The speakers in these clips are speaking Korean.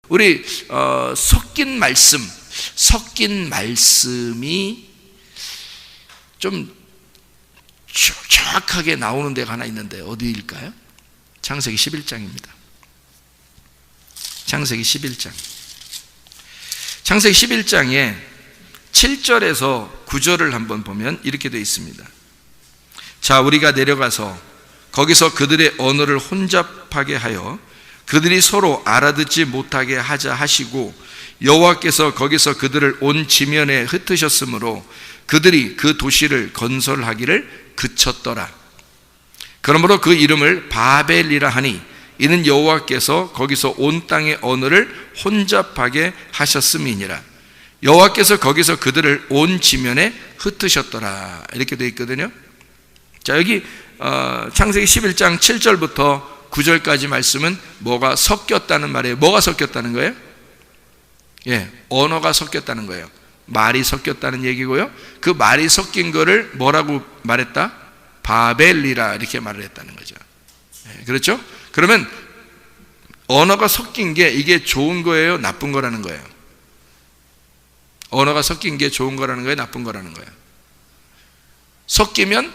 우리 섞인 말씀이 좀 정확하게 나오는 데가 하나 있는데 어디일까요? 창세기 11장입니다. 창세기 11장. 창세기 11장에 7절에서 9절을 한번 보면 이렇게 되어 있습니다. 자, 우리가 내려가서 거기서 그들의 언어를 혼잡하게 하여 그들이 서로 알아듣지 못하게 하자 하시고, 여호와께서 거기서 그들을 온 지면에 흩으셨으므로 그들이 그 도시를 건설하기를 그쳤더라. 그러므로 그 이름을 바벨이라 하니 이는 여호와께서 거기서 온 땅의 언어를 혼잡하게 하셨음이니라. 여호와께서 거기서 그들을 온 지면에 흩으셨더라. 이렇게 되어 있거든요. 자, 여기 창세기 11장 7절부터 9절까지 말씀은 뭐가 섞였다는 말이에요. 뭐가 섞였다는 거예요? 예, 언어가 섞였다는 거예요. 말이 섞였다는 얘기고요. 그 말이 섞인 거를 뭐라고 말했다? 바벨이라 이렇게 말을 했다는 거죠. 예, 그렇죠? 그러면 언어가 섞인 게 이게 좋은 거예요? 나쁜 거라는 거예요? 언어가 섞인 게 좋은 거라는 거예요? 나쁜 거라는 거예요? 섞이면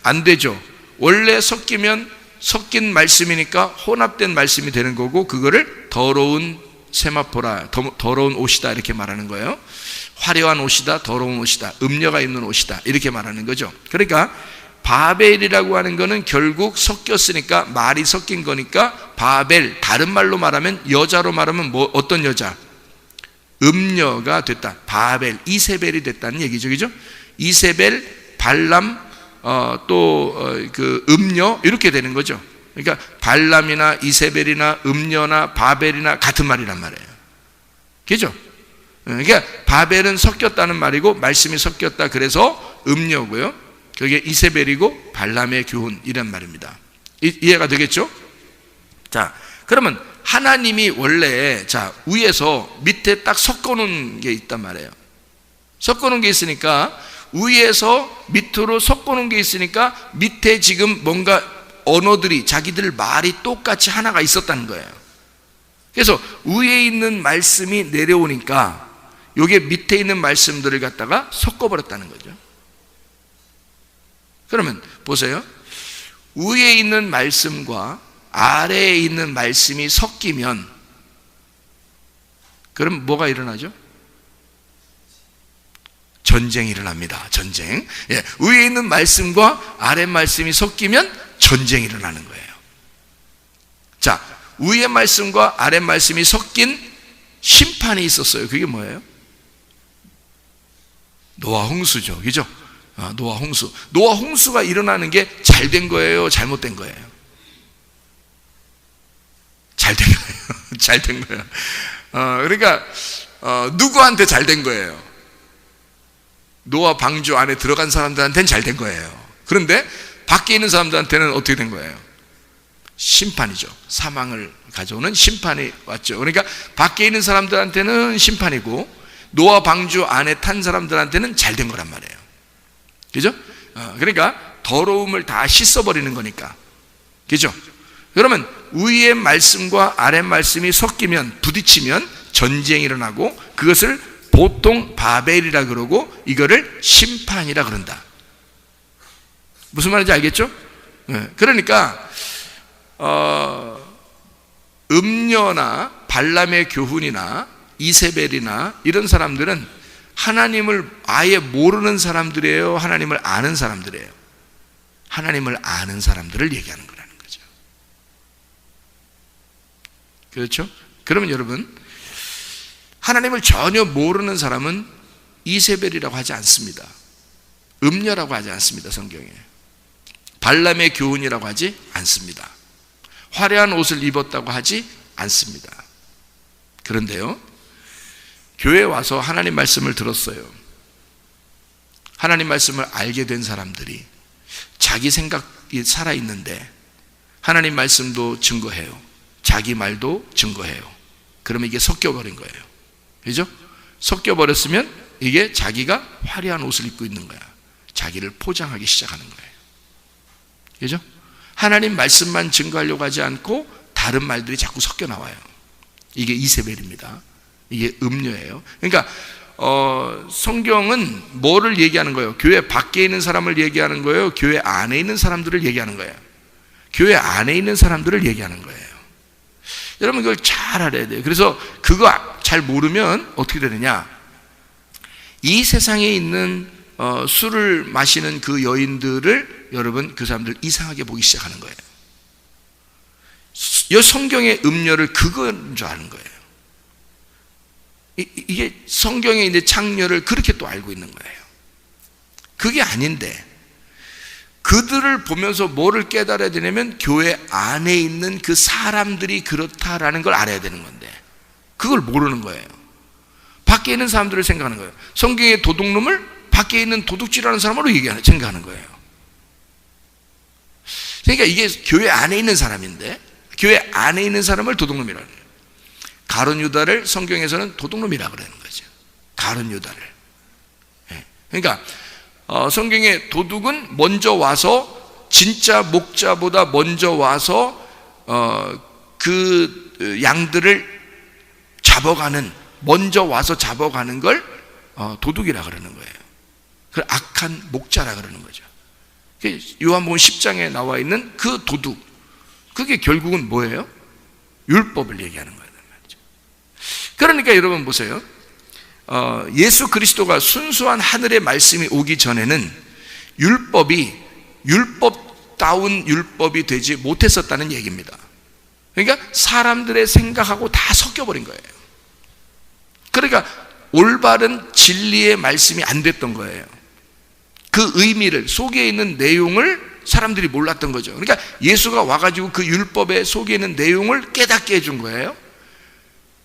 안 되죠. 원래 섞인 말씀이니까 혼합된 말씀이 되는 거고, 그거를 더러운 세마포라, 더러운 옷이다 이렇게 말하는 거예요. 화려한 옷이다, 더러운 옷이다, 음녀가 입는 옷이다 이렇게 말하는 거죠. 그러니까 바벨이라고 하는 거는 결국 섞였으니까, 말이 섞인 거니까 바벨, 다른 말로 말하면, 여자로 말하면 어떤 여자? 음녀가 됐다. 바벨, 이세벨이 됐다는 얘기죠. 그죠? 이세벨, 발람, 그 음녀 이렇게 되는 거죠. 그러니까 발람이나 이세벨이나 음녀나 바벨이나 같은 말이란 말이에요. 그죠? 그러니까 바벨은 섞였다는 말이고, 말씀이 섞였다 그래서 음녀고요. 그게 이세벨이고 발람의 교훈 이란 말입니다. 이해가 되겠죠? 자, 그러면 하나님이 원래 위에서 밑에 딱 섞어놓은 게 있단 말이에요. 섞어놓은 게 있으니까, 위에서 밑으로 섞어놓은 게 있으니까 밑에 지금 뭔가 언어들이, 자기들 말이 똑같이 하나가 있었다는 거예요. 그래서 위에 있는 말씀이 내려오니까 요게 밑에 있는 말씀들을 갖다가 섞어버렸다는 거죠. 그러면 보세요. 위에 있는 말씀과 아래에 있는 말씀이 섞이면 그럼 뭐가 일어나죠? 전쟁이 일어납니다. 전쟁. 예, 위에 있는 말씀과 아래 말씀이 섞이면 전쟁이 일어나는 거예요. 자, 위에 말씀과 아래 말씀이 섞인 심판이 있었어요. 그게 뭐예요? 노아 홍수죠. 그죠? 노아 홍수. 노아 홍수가 일어나는 게 잘 된 거예요? 잘못된 거예요? 잘 된 거예요. 잘 된 거예요. 그러니까 누구한테 잘 된 거예요? 노아 방주 안에 들어간 사람들한테는 잘 된 거예요. 그런데 밖에 있는 사람들한테는 어떻게 된 거예요? 심판이죠. 사망을 가져오는 심판이 왔죠. 그러니까 밖에 있는 사람들한테는 심판이고, 노아 방주 안에 탄 사람들한테는 잘 된 거란 말이에요. 그죠? 그러니까 더러움을 다 씻어버리는 거니까. 그죠? 그러면 위의 말씀과 아래 말씀이 섞이면, 부딪히면 전쟁이 일어나고, 그것을 보통 바벨이라 그러고 이거를 심판이라 그런다. 무슨 말인지 알겠죠? 그러니까 음녀나 발람의 교훈이나 이세벨이나 이런 사람들은 하나님을 아예 모르는 사람들이에요? 하나님을 아는 사람들이에요? 하나님을 아는 사람들을 얘기하는 거라는 거죠. 그렇죠? 그러면 여러분, 하나님을 전혀 모르는 사람은 이세벨이라고 하지 않습니다. 음녀라고 하지 않습니다. 성경에. 발람의 교훈이라고 하지 않습니다. 화려한 옷을 입었다고 하지 않습니다. 그런데요, 교회에 와서 하나님 말씀을 들었어요. 하나님 말씀을 알게 된 사람들이 자기 생각이 살아있는데 하나님 말씀도 증거해요. 자기 말도 증거해요. 그러면 이게 섞여버린 거예요. 그죠? 섞여버렸으면 이게 자기가 화려한 옷을 입고 있는 거야. 자기를 포장하기 시작하는 거예요. 그죠? 하나님 말씀만 증거하려고 하지 않고 다른 말들이 자꾸 섞여 나와요. 이게 이세벨입니다. 이게 음료예요. 그러니까 성경은 뭐를 얘기하는 거예요? 교회 밖에 있는 사람을 얘기하는 거예요? 교회 안에 있는 사람들을 얘기하는 거예요? 교회 안에 있는 사람들을 얘기하는 거예요. 여러분 이걸 잘 알아야 돼요. 그래서 그거 잘 모르면 어떻게 되느냐, 이 세상에 있는 술을 마시는 그 여인들을 여러분 그 사람들 이상하게 보기 시작하는 거예요. 이 성경의 음료를 그건 줄 아는 거예요. 이게 성경의 이제 창녀를 그렇게 또 알고 있는 거예요. 그게 아닌데, 그들을 보면서 뭐를 깨달아야 되냐면 교회 안에 있는 그 사람들이 그렇다라는 걸 알아야 되는 건데, 그걸 모르는 거예요. 밖에 있는 사람들을 생각하는 거예요. 성경의 도둑놈을 밖에 있는 도둑질하는 사람으로 생각하는 거예요. 그러니까 이게 교회 안에 있는 사람인데, 교회 안에 있는 사람을 도둑놈이라고 해요. 가룟 유다를 성경에서는 도둑놈이라고 그러는 거죠. 가룟 유다를. 그러니까 성경의 도둑은 먼저 와서, 진짜 목자보다 먼저 와서 그 양들을 잡아가는, 먼저 와서 잡아가는 걸 도둑이라 그러는 거예요. 그 악한 목자라 그러는 거죠. 요한복음 10장에 나와 있는 그 도둑, 그게 결국은 뭐예요? 율법을 얘기하는 거예요. 그러니까 여러분 보세요. 예수 그리스도가 순수한 하늘의 말씀이 오기 전에는 율법이 율법다운 율법이 되지 못했었다는 얘기입니다. 그러니까 사람들의 생각하고 다 섞여버린 거예요. 그러니까 올바른 진리의 말씀이 안 됐던 거예요. 그 의미를, 속에 있는 내용을 사람들이 몰랐던 거죠. 그러니까 예수가 와가지고 그 율법의 속에 있는 내용을 깨닫게 해준 거예요.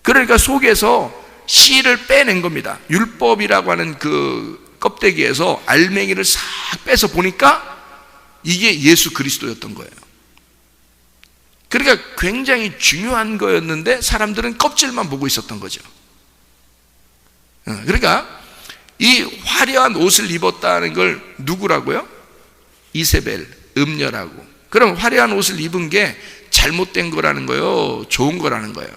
그러니까 속에서 씨를 빼낸 겁니다. 율법이라고 하는 그 껍데기에서 알맹이를 싹 빼서 보니까 이게 예수 그리스도였던 거예요. 그러니까 굉장히 중요한 거였는데 사람들은 껍질만 보고 있었던 거죠. 그러니까 이 화려한 옷을 입었다는 걸 누구라고요? 이세벨, 음녀라고. 그럼 화려한 옷을 입은 게 잘못된 거라는 거예요? 좋은 거라는 거예요?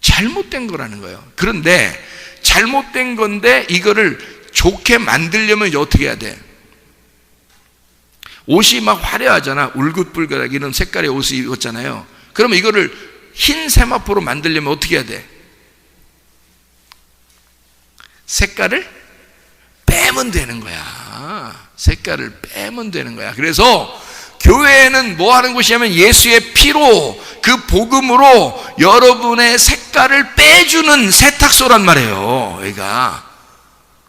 잘못된 거라는 거예요. 그런데 잘못된 건데 이거를 좋게 만들려면 어떻게 해야 돼? 옷이 막 화려하잖아. 울긋불긋하게 이런 색깔의 옷을 입었잖아요. 그러면 이거를 흰 세마포로 만들려면 어떻게 해야 돼? 색깔을 빼면 되는 거야. 색깔을 빼면 되는 거야. 그래서 교회는 뭐 하는 곳이냐면 예수의 피로, 그 복음으로 여러분의 색깔을 빼주는 세탁소란 말이에요. 여기가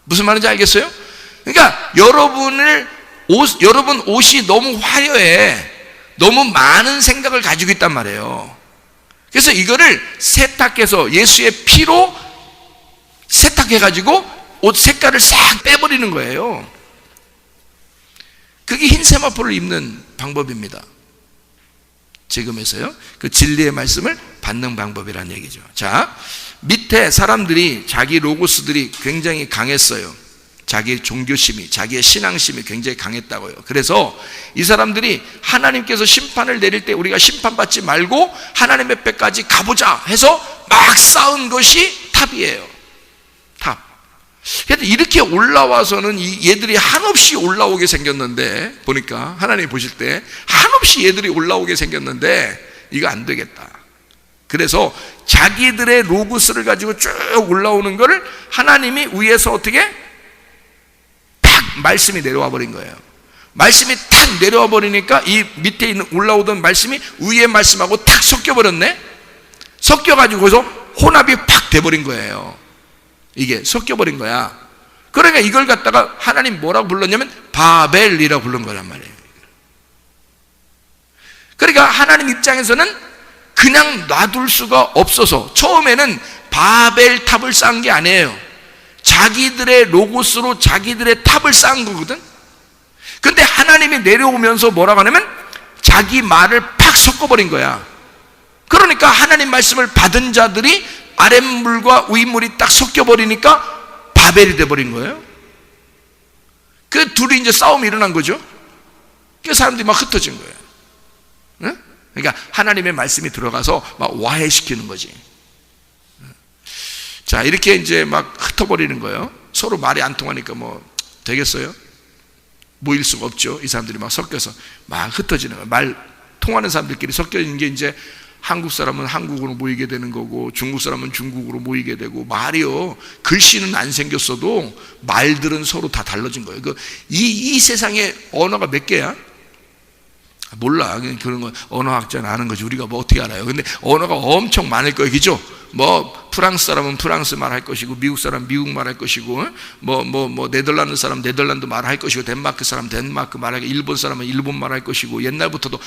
무슨 말인지 알겠어요? 그러니까 여러분 옷이 너무 화려해. 너무 많은 생각을 가지고 있단 말이에요. 그래서 이거를 세탁해서 예수의 피로 세탁해가지고 옷 색깔을 싹 빼버리는 거예요. 그게 흰 세마포를 입는 방법입니다. 지금에서요. 그 진리의 말씀을 받는 방법이라는 얘기죠. 자, 밑에 사람들이, 자기 로고스들이 굉장히 강했어요. 자기의 종교심이, 자기의 신앙심이 굉장히 강했다고요. 그래서 이 사람들이 하나님께서 심판을 내릴 때 우리가 심판받지 말고 하나님의 배까지 가보자 해서 막 쌓은 것이 탑이에요. 탑. 그런데 이렇게 올라와서는 얘들이 한없이 올라오게 생겼는데, 보니까 하나님 보실 때 한없이 얘들이 올라오게 생겼는데 이거 안 되겠다. 그래서 자기들의 로고스를 가지고 쭉 올라오는 거를 하나님이 위에서 어떻게 탁 말씀이 내려와 버린 거예요. 말씀이 탁 내려와 버리니까 이 밑에 있는 올라오던 말씀이 위에 말씀하고 탁 섞여 버렸네. 섞여 가지고 거기서 혼합이 팍 돼 버린 거예요. 이게 섞여 버린 거야. 그러니까 이걸 갖다가 하나님 뭐라고 불렀냐면 바벨이라고 부른 거란 말이에요. 그러니까 하나님 입장에서는 그냥 놔둘 수가 없어서 처음에는 바벨 탑을 쌓은 게 아니에요. 자기들의 로고스로 자기들의 탑을 쌓은 거거든. 근데 하나님이 내려오면서 뭐라고 하냐면 자기 말을 팍 섞어버린 거야. 그러니까 하나님 말씀을 받은 자들이 아랫물과 윗물이 딱 섞여버리니까 바벨이 돼버린 거예요. 그 둘이 이제 싸움이 일어난 거죠. 그 사람들이 막 흩어진 거예요. 네? 그러니까 하나님의 말씀이 들어가서 막 와해시키는 거지. 자, 이렇게 이제 막 흩어버리는 거예요. 서로 말이 안 통하니까 뭐 되겠어요? 모일 수가 없죠. 이 사람들이 막 섞여서 막 흩어지는 거예요. 말 통하는 사람들끼리 섞여있는 게 이제 한국 사람은 한국으로 모이게 되는 거고, 중국 사람은 중국으로 모이게 되고, 말이요, 글씨는 안 생겼어도 말들은 서로 다 달라진 거예요. 이 세상에 언어가 몇 개야? 몰라. 그런 건 언어학자는 아는 거지. 우리가 뭐 어떻게 알아요? 근데 언어가 엄청 많을 거예요. 그죠? 뭐 프랑스 사람은 프랑스 말 할 것이고, 미국 사람 미국 말 할 것이고, 뭐 네덜란드 사람 네덜란드 말 할 것이고, 덴마크 사람 덴마크 말 할 것이고, 일본 사람은 일본 말 할 것이고, 옛날부터도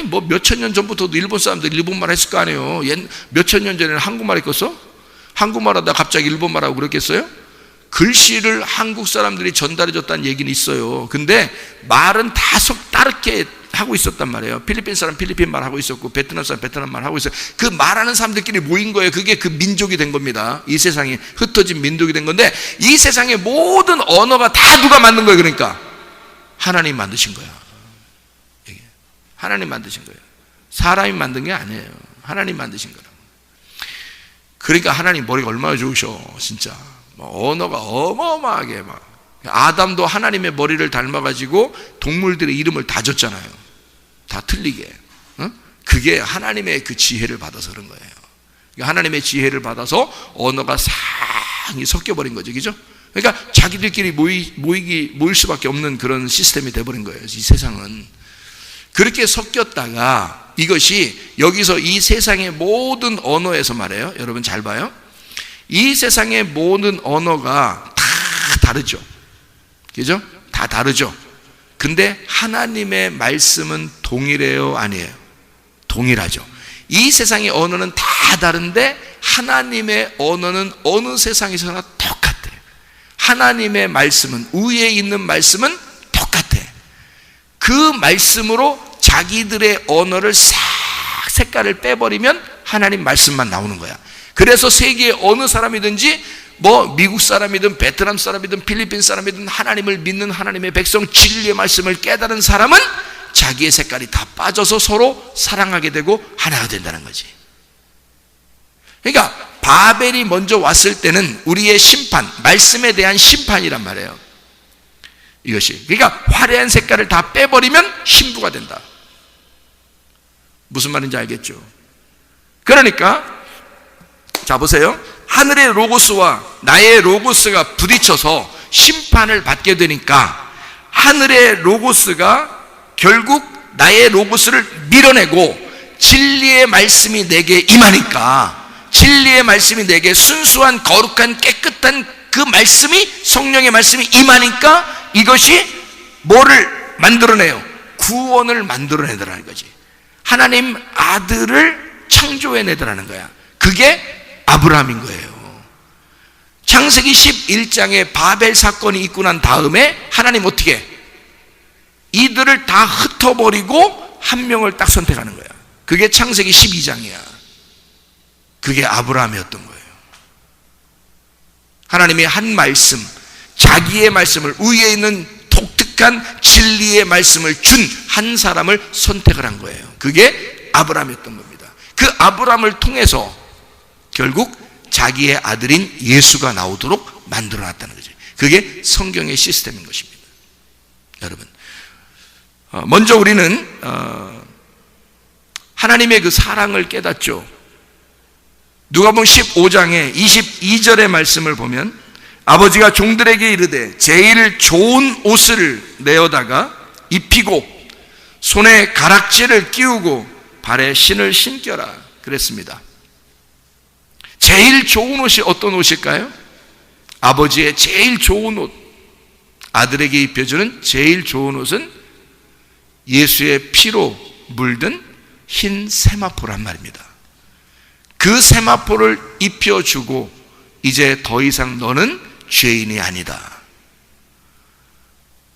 뭐 몇천 년 전부터도 일본 사람들이 일본 말 했을 거 아니에요. 몇천 년 전에는 한국말 했겠어? 한국말 하다 갑자기 일본 말하고 그랬겠어요? 글씨를 한국 사람들이 전달해 줬다는 얘기는 있어요. 근데 말은 다 다르게 하고 있었단 말이에요. 필리핀 사람 필리핀 말 하고 있었고, 베트남 사람 베트남 말 하고 있어요. 그 말하는 사람들끼리 모인 거예요. 그게 그 민족이 된 겁니다. 이 세상에 흩어진 민족이 된 건데, 이 세상의 모든 언어가 다 누가 만든 거예요? 그러니까 하나님 만드신 거야. 하나님 만드신 거예요. 사람이 만든 게 아니에요. 하나님 만드신 거라. 그러니까 하나님 머리가 얼마나 좋으셔. 진짜 언어가 어마어마하게 막. 아담도 하나님의 머리를 닮아가지고 동물들의 이름을 다 줬잖아요. 다 틀리게. 그게 하나님의 그 지혜를 받아서 그런 거예요. 하나님의 지혜를 받아서 언어가 상이 섞여버린 거죠. 그죠? 그러니까 자기들끼리 모일 수밖에 없는 그런 시스템이 돼버린 거예요. 이 세상은. 그렇게 섞였다가 이것이 여기서 이 세상의 모든 언어에서 말해요. 여러분 잘 봐요. 이 세상의 모든 언어가 다 다르죠. 그죠? 다 다르죠. 근데 하나님의 말씀은 동일해요? 아니에요? 동일하죠. 이 세상의 언어는 다 다른데 하나님의 언어는 어느 세상에서나 똑같아. 하나님의 말씀은, 위에 있는 말씀은 똑같아. 그 말씀으로 자기들의 언어를 싹 색깔을 빼버리면 하나님 말씀만 나오는 거야. 그래서 세계의 어느 사람이든지, 뭐 미국 사람이든 베트남 사람이든 필리핀 사람이든 하나님을 믿는 하나님의 백성, 진리의 말씀을 깨달은 사람은 자기의 색깔이 다 빠져서 서로 사랑하게 되고 하나가 된다는 거지. 그러니까 바벨이 먼저 왔을 때는 우리의 심판, 말씀에 대한 심판이란 말이에요. 이것이. 그러니까 화려한 색깔을 다 빼버리면 신부가 된다. 무슨 말인지 알겠죠? 그러니까 자 보세요. 하늘의 로고스와 나의 로고스가 부딪혀서 심판을 받게 되니까 하늘의 로고스가 결국 나의 로고스를 밀어내고 진리의 말씀이 내게 임하니까, 진리의 말씀이 내게 순수한 거룩한 깨끗한 그 말씀이, 성령의 말씀이 임하니까 이것이 뭐를 만들어내요? 구원을 만들어내더라는 거지. 하나님 아들을 창조해내더라는 거야. 그게 아브라함인 거예요. 창세기 11장에 바벨 사건이 있고 난 다음에 하나님 어떻게 해? 이들을 다 흩어버리고 한 명을 딱 선택하는 거야. 그게 창세기 12장이야. 그게 아브라함이었던 거예요. 하나님이 한 말씀, 자기의 말씀을, 위에 있는 독특한 진리의 말씀을 준 한 사람을 선택을 한 거예요. 그게 아브라함이었던 겁니다. 그 아브라함을 통해서 결국 자기의 아들인 예수가 나오도록 만들어놨다는 거죠. 그게 성경의 시스템인 것입니다. 여러분, 먼저 우리는 하나님의 그 사랑을 깨닫죠. 누가복음 15장의 22절의 말씀을 보면, 아버지가 종들에게 이르되 제일 좋은 옷을 내어다가 입히고 손에 가락지를 끼우고 발에 신을 신겨라 그랬습니다. 제일 좋은 옷이 어떤 옷일까요? 아버지의 제일 좋은 옷, 아들에게 입혀주는 제일 좋은 옷은 예수의 피로 물든 흰 세마포란 말입니다. 그 세마포를 입혀주고 이제 더 이상 너는 죄인이 아니다.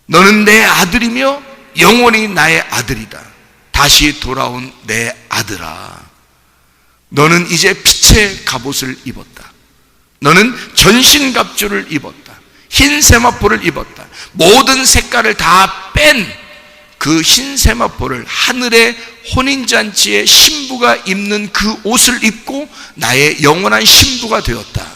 너는 내 아들이며 영원히 나의 아들이다. 다시 돌아온 내 아들아. 너는 이제 빛의 갑옷을 입었다. 너는 전신갑주를 입었다. 흰 세마포를 입었다. 모든 색깔을 다 뺀 그 흰 세마포를, 하늘의 혼인잔치의 신부가 입는 그 옷을 입고 나의 영원한 신부가 되었다.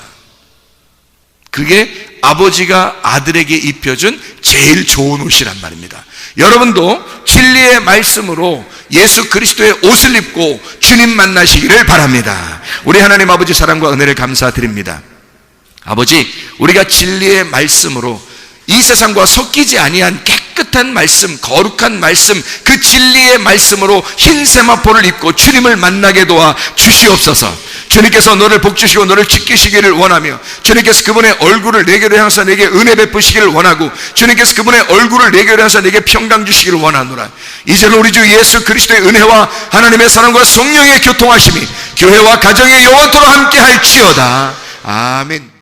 그게 아버지가 아들에게 입혀준 제일 좋은 옷이란 말입니다. 여러분도 진리의 말씀으로 예수 그리스도의 옷을 입고 주님 만나시기를 바랍니다. 우리 하나님 아버지 사랑과 은혜를 감사드립니다. 아버지, 우리가 진리의 말씀으로 이 세상과 섞이지 아니한 깨끗한 말씀, 거룩한 말씀, 그 진리의 말씀으로 흰 세마포를 입고 주님을 만나게 도와 주시옵소서. 주님께서 너를 복주시고 너를 지키시기를 원하며, 주님께서 그분의 얼굴을 내게로 향해서 내게 은혜 베푸시기를 원하고, 주님께서 그분의 얼굴을 내게로 향해서 내게 평강 주시기를 원하노라. 이제는 우리 주 예수 그리스도의 은혜와 하나님의 사랑과 성령의 교통하심이 교회와 가정의 영원토록 함께 할지어다. 아멘.